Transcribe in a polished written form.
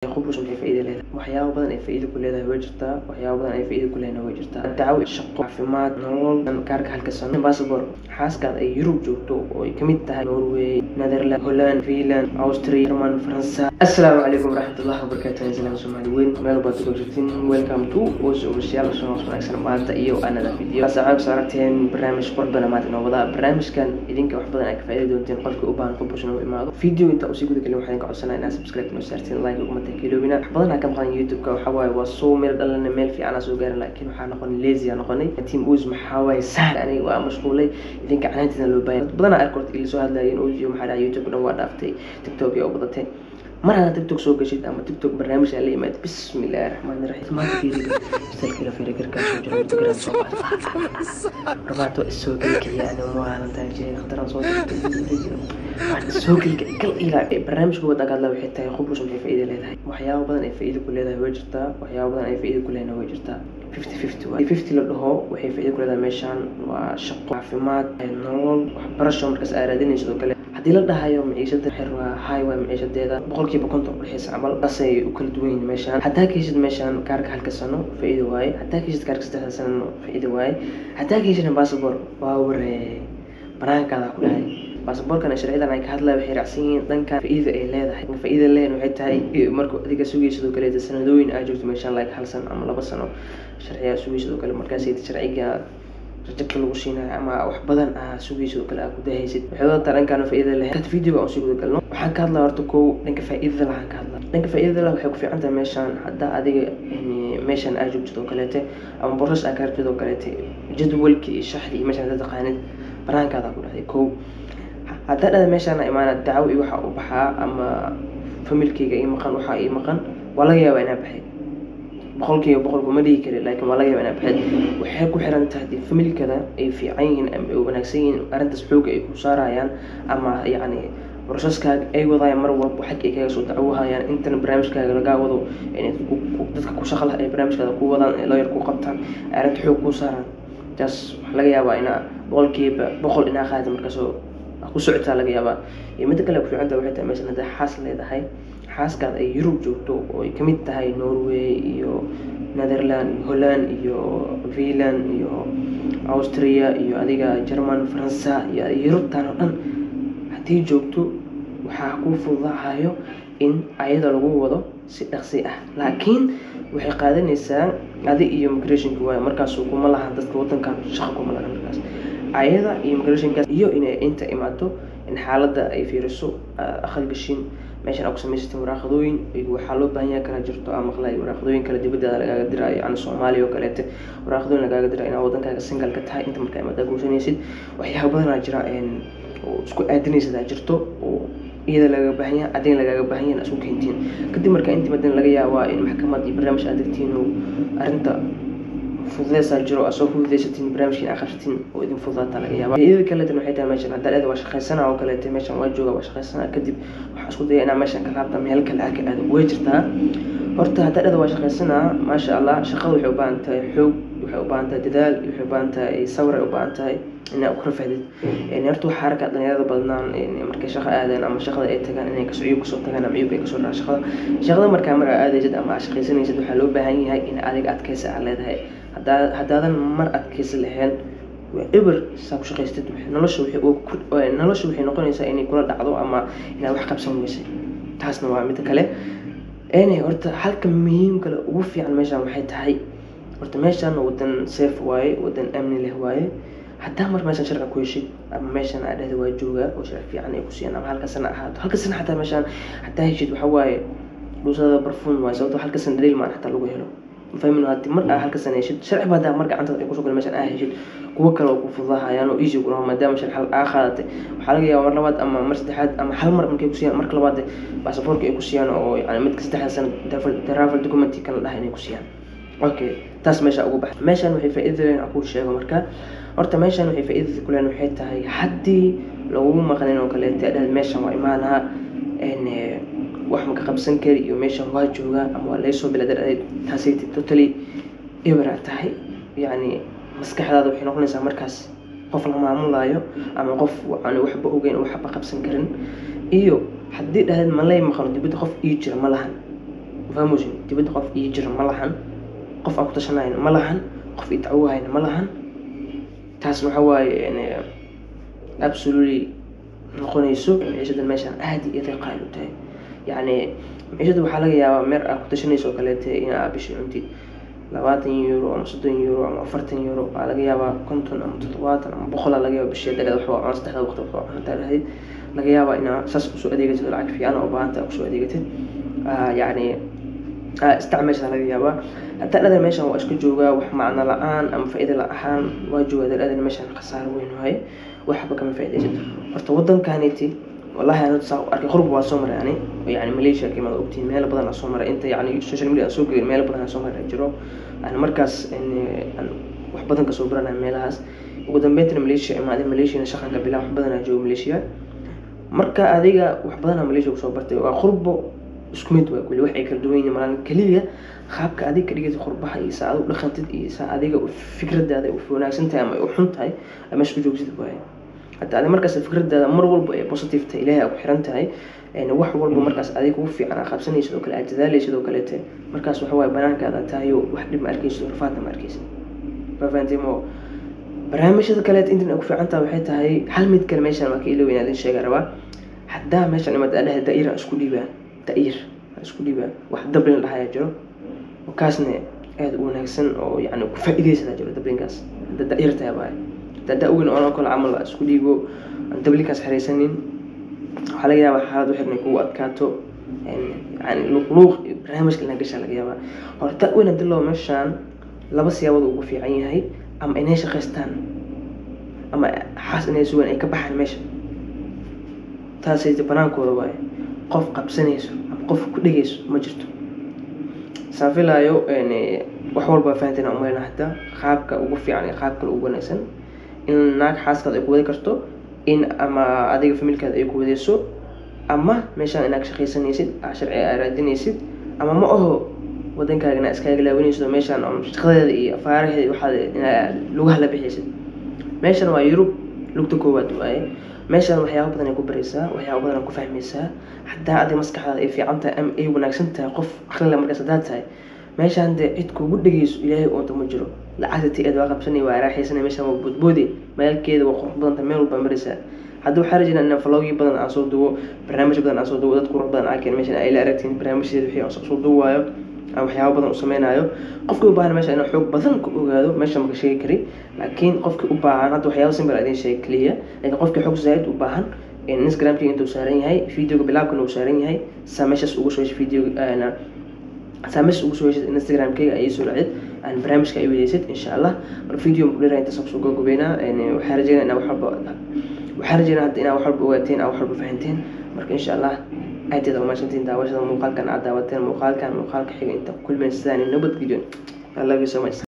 خبرة maxay faa'iido leedahay waxyaabo badan ay faa'iido ku leedahay way jirtaa waxyaabo badan ay faa'iido ku leedahay way jirtaa daawo shaqo caafimaad nolol kaarka halka sano passport xaaskaad ay Yurub joogto oo ay kamid tahay Norway Netherlands Holland Finland Austria German France assalaamu calaykum waraxmatullaahi wabarakaatuh inaan Soomaali weyn meel baad ku jirtiin welcome to was official wanaagsan maanta iyo another video saaxiib saarteen barnaamij qodobada maanta noo wada barnaamijkan idinka wax badan ay ka faa'iido doonteen qofka u baahan khubro inuu imaado video inta uu si guud galin waxaan ka codsanayaa inaad subscribe noo saarteen like ugu kiloobina badan ka maqan YouTube ka waxa waaye waa soo meel dhalana meel fiican aan soo gaarin laakiin waxa noqon lazy aan noqonay team us maxaa waaye saar aniga waa mashquulay idinka canaantina loo baahan badan arkort ila soo hadlayeen oo maxaa YouTube dhan waa dhaaftay TikTok iyo badatay mar aan TikTok soo gashid ama TikTok barnaamij la yimaad bismillaahir rahmaanir rahiim ma fiiriga salkila fiiriga ka soo jiro Instagram soo rabato soo galkiya ana maalan taajay khadaran soo soo galkiya ila barnaamijku wada gaadla waxay tahay khubro maxay faa'iido leedahay waxyaabo badan ay faa'iido ku leedahay way jirtaa waxyaabo badan ay faa'iido ku leedahay way jirtaa 50-50 la dhaho waxay faa'iido ku leedahay meeshan waa shaqo caafimaad nolol waxbarasho markaas aaradinayso sidoo kale hadii la dhahayo maciishada xirwa highway maciishadeeda boqolkiiba 50 qurxiis camal asay u kala duwan yihiin meeshan hadaa kiishid meeshan kaarka halka sano faa'iido waaye hadaa kiishid kaarka 3 sano faa'iido waaye hadaa kiishid passport waa waree banaankaada ku dhahay passportkana sharciyadan ay ka hadlaa waxay raacsan yihiin dhanka faa'iido ay leedahay faa'iido leeyahay waxay tahay marka adiga sugayso sidoo kale sanadooyin aad joogto meeshan like hal sano ama 2 sano sharciya sugayso sidoo kale markaas ay sharciga rajabka lagu siinayo ama wax badan sugayso kale aad ku dahaysid waxay wada tarankan faa'iido leh ka video aan soo galno waxaan ka hadlaa horta koow dhanka faa'iidada lahaan ka hadlaa dhanka faa'iidada la waxay ku fiican tahay meeshan hadda adiga meeshan aad joogto kaleete ama boros aad ka rabto kaleete jadwalkii iyo shaxdii meeshan aad taqaanid banaankaada ku dhaxay koow hadda dhada meeshan imaanad daawo iyo waxa u baxaa ama familkayga iyo maqan waxa ay maqan waa laga yaabaa inaan baxay boqolkiiba boqol kuma dhigi kari laakiin waa laga yaabaa inaan baxay waxay ku xiran tahay familkada ay fiican yihiin ama ay wanaagsan yihiin arintaas xoog ay ku saarayaan ama yacni processkaaga ay wadayaan mar walba xaq ay kaga soo dacwahayaan intan barnaamijkaaga laga wado in dadka ku shaqo ay barnaamijkaaga ku wadaan ee lawyer ku qabtaan arinta xoog ku saaraan taas waxa laga yaabaa in boqolkiiba boqol inaa qaado markaas oo ku socotaa laga yaabaa iyo mid kale ku fiican tahay waxay tahay meeshan hadda xaas leedahay xaaskaad ay Yurub joogto oo ay kamid tahay Norway iyo Netherlands Holland iyo Finland iyo Austria iyo adiga German France iyo Yurubtan oo dhan hadii joogto waxa ku fududahayo in ayada lagu wado si dhaqsi ah laakiin waxay qaadanaysaa adiga iyo immigration ku waa markaas kuma lahan dadka wadankan shaqo kuma lahan markaas ayada iyo immigration iyo inay inta imaado in xaaladda ay fiiriso akhal gashin meeshan aad ku samaysatay waraaqadooyin waxa loo baahan yahay kala jirto ama maqlay waraaqadooyin kala dibadda laga diray aan Soomaaliya oo kale waraaqadooyin laga diray in wadankaaga single ka tahay inta markaa aad guursanaysid waxyaabo badan jira oo isku aadinaysa jirto oo iyada laga baahan yahay adin laga baahan yahay isku keentiin kadib markaa inta madan laga yaabaa in maxkamad iyo barnaamij aad degtiin oo arinta fududeysa jiro asoo fududeysatiin barnaamijkii akhritin oo idin fududaata laga yaabaa iyada kale tan waxay tahay meeshan hadda waa shaqaysanaa oo kale meeshan waa jooga waa shaqaysanaa kadib waxa isku dayay inaan meeshan ka laabta meel kale aad aad way jirtaa horta hadda waa shaqaysanaa ma sha Allah shaqadu waxay u baahan tahay xoog waxay u baahan tahay dadaal waxay u baahan tahay sabr u baahan tahay inaad ku rafaadid horta waxa harka dhalinyarada badnaan markay shaqo aadaan ama shaqada ay tagaan inay ka soo tagaan ama ay ka soo raacaan shaqada markaa aadaysid ama shaqaysanaysid waxa loo baahan yahay in adiga adkaysi aad leedahay haddaadan mar adkaysi lahayn eber saab shaqaystid nolosha waxay noqonaysaa inay kula dhacdo ama inaad wax qabsan weyso taasna waa mid kale horta halka muhiimka ugu fiican meeshan waxay tahay horta meeshan wadan safe waaye wadan amni leh waaye hadaa mar meeshan sharci ku heshid ama meeshan aad waa jooga oo sharci fiican ay ku siiyaan ama halka sana ahaato halka sana hataa meeshan hadaa heshid waxa waaye dhuusada barfuun waa sababtoo halka sana daliil ma hataa lagu helo fahmin hadii mar halka sana heshid sharci baada mar gacanta ay ku soo gal meeshan heshid kuwa kale oo ku fududahayaan oo easy ku raha maadaama sharci hal qaadate waxa laga yaabaa mar labaad ama mar saddexaad ama hal mar markay ku siiyaan marka labaad passportka ay ku siiyaan oo yani mid saddexda sana travel document kan la dhahay inay ku siiyaan okay taas meesha ugu baxay meeshan waxay faa'iido leeyahay aku sheego marka horta meeshan waxay faa'iido ku leeyahay waxay tahay hadii lagu maqlin oo kale taadad meeshan waa imaanaha wax ma ka qabsan kari iyo meeshan waa jooga ama waa leeso bilaad taasay totally ibra tahay yani maskaxdaada waxay noqonaysaa markaas qof la maamulayo ama qof aan waxba ogeyn waxba qabsan karin iyo hadii dhahayd ma lay maqlo dibadda qof ii jira ma lahan fahmooshin dibadda qof ii jira ma lahan qof aan ku tashanayna ma lahan qof ii dacwahayna ma lahan taas waxa waaye absolutely noqonayso ciishadan meeshaan aad iyo aad qaali u tahay يعني ciishada waxaa laga yaabaa meer aad ku tashanayso oo kaleete in aad bishii cuntid 20 euro ama 30 euro ama 40 euro baa laga yaabaa 50 ama 70 ama 100 laga yaabaa bishii dheeraad wax waa saddexda waqti wax cunta lahayd laga yaabaa in aad saas usoo adeegatid lacag fiican oo baahanta usoo adeegatid يعني استعملش laga yaabaa haddii aad meeshan waa isku joogaa wax macna la'aan ama faa'iido la'aan waa joogaa aad meeshan khasaar weyn wahay waxba kama faa'iideysid horta wadankaaniti والله أنا تصور أركي خرب واسمر يعني ماليزيا كما قلتين مال بدن أسمر أنت يعني السوشيال ميديا أسوق مال بدن أسمر رجرو أنا مركز إني واحد بدن كسوبرنا مالهاس وقدام بيتنا ماليزيا ما عندي ماليزيا نشخن قبلها واحد بدن أجو ماليزيا مركز هذيك واحد بدن ماليزيا وصوبرته وخرب سكميت وكل واحد يكردوين مران كلية خابك هذيك رجعت خربها يساعد ودخلت يساعد هذيك فكرة هذا وفناكس أنت أما وحنت هاي أمش بجوجت بواي حتى أنا مركز الفكرة ده مر والب بوزيتيف تإلهي أو حرنتها يعني واحد والب مركز أديك وفي أنا خمسين يشدوك الأجزاء يشدوك الأجزاء مركز وحوي بنان كذا تايو واحد مركز رفعت مركز ففهمتي مو برامج هذا كلات أنت أكفي عنتها وحيتها هي حل ميت كلمة ما كيلو وين هذا الشيء جربا حدا ماشي أنا ما تقلها دائرة أسكولي بها دائر أسكولي بها واحد دبلين الحياة جرو وكاسني هذا ونكسن أو يعني فائدة هذا جرو دبلين كاس هذا دائرة تبعي تدأون أنا كل عمل أسكوليجو أنت بليكاس حريسنين حلاقي يا واحد واحد نكو أتكاتو يعني لقلوق برنامج كلنا قش على جواب ورتأون أدلوا مشان لبس يوضو في عين هاي أم إناش خستان أما حاس إني سوين أي كبح المش تاسي تبنان كودواي قف قبسنيسو أم قف كديجيسو مجرتو سافلا يو يعني وحول بفانتنا أمورنا حتى خابك وقفي يعني خابك الأوجنسن in naag xaaskaad ay ku wadi karto in ama adiga familkaada ay ku wadayso ama meeshaan inaad shaqaysanaysid sharci aad raadinaysid ama ma aho wadankaaga iskaaga laawanaysid meeshaan shaqadeeda iyo afaaraheeda waxaad lugaha la bixiysid meeshaan waa Yurub lugta koowaad waaye meeshaan waxyaabo badan ay ku baraysaa waxyaabo badan ku fahmaysaa hadaa adiga maskaxdaada ay fiican tahay ama ay wanaagsan tahay qof aqoon leh markaas hadaad tahay meeshaan de cid kugu dhageyso ilaahay oo ma jiro lacagtii aad qabsanay waa raaxaysanay meeshaan waa budboodi meelkeeda waa qurux badan meel walba maraysaa haddii waxa rajayna in vlogyo badan aan soo duwo barnaamij badan aan soo duwo dad qurux badan aan keen meeshaan ay la aragtiin barnaamijyada wixii aan soo duwayo aan waxyaabo badan u sameeynayo qofkii u baahan meeshaan inuu xoog badan ku ogaado meeshaan ma sheegi kari laakiin qofkii u baahan hadda waxyaabo simple ah idin sheeg kaliya laakiin qofkii xoog zaid u baahan Instagram-kii intuu saaran yahay video-ga bilaabkana uu saaran yahay sameeshas ugu soo video ana سامس وسويش انستغرام كي اي سرعه عن برنامج كاي ويديست ان شاء الله الفيديو مقدر انت سو غوبينا يعني وحرجينا انا وحرجينا انا وحب اواتين او حب فهمتين marka ان شاء الله aadida ma shantiin daawashada muuqaalkan aad daawateen muuqaalkan xiga inta kulmeen sidaan nabad gidoon I love you so much